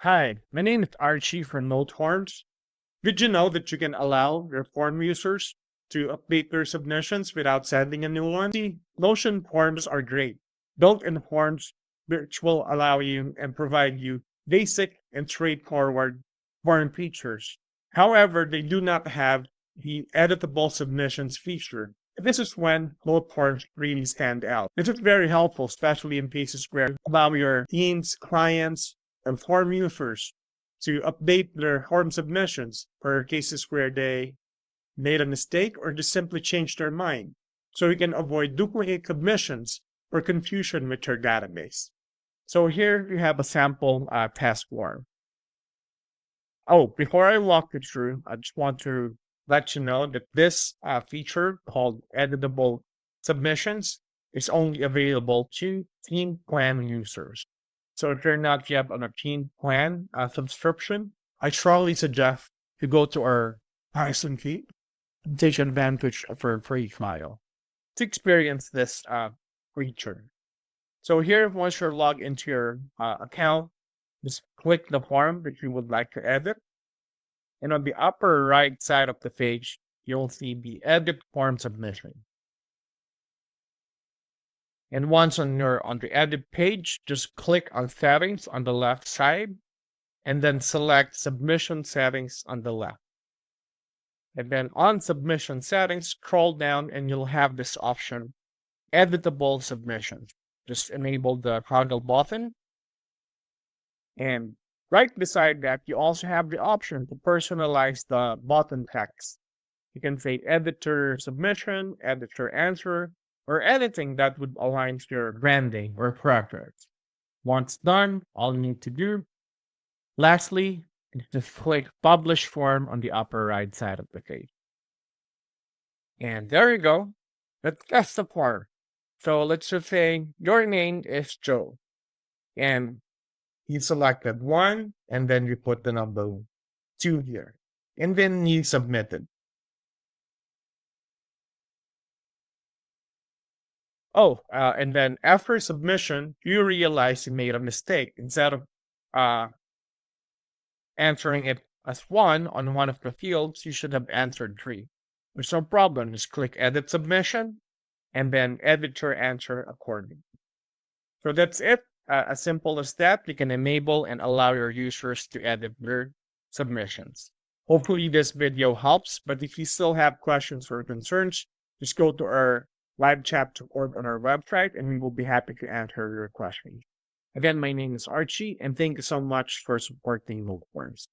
Hi, my name is Archie from NoteForms. Did you know that you can allow your form users to update their submissions without sending a new one? See, Notion forms are great. Built-in forms which will allow you and provide you basic and straightforward form features. However, they do not have the editable submissions feature. This is when NoteForms really stand out. This is very helpful, especially in cases where you allow your teams, clients, and form users to update their form submissions for cases where they made a mistake or just simply changed their mind. So you can avoid duplicate submissions or confusion with your database. So here you have a sample task form. Oh, before I walk you through, I just want to let you know that this feature called Editable Submissions is only available to Team Plan users. So if you're not yet on a Team Plan subscription, I strongly suggest to go to our Python feed and take advantage of our free trial to experience this feature. So here, once you're logged into your account, just click the form that you would like to edit. And on the upper right side of the page, you'll see the Edit Form Submission. And once on the Edit page, just click on Settings on the left side, and then select Submission Settings on the left. And then on Submission Settings, scroll down and you'll have this option, Editable Submissions. Just enable the toggle button. And right beside that, you also have the option to personalize the button text. You can say editor submission, editor answer, or anything that would align to your branding or preference. Once done, all you need to do, lastly, is just click Publish Form on the upper right side of the page. And there you go. That's the form. So let's just say your name is Joe. And you selected 1, and then you put the number 2 here. And then you submit it. Oh, and then after submission, you realize you made a mistake. Instead of answering it as 1 on one of the fields, you should have answered 3. There's no problem. Just click Edit Submission, and then edit your answer accordingly. So that's it. As simple as that, you can enable and allow your users to edit their submissions. Hopefully this video helps, but if you still have questions or concerns, just go to our live chat support on our website and we will be happy to answer your questions. Again, my name is Archie and thank you so much for supporting NoteForms.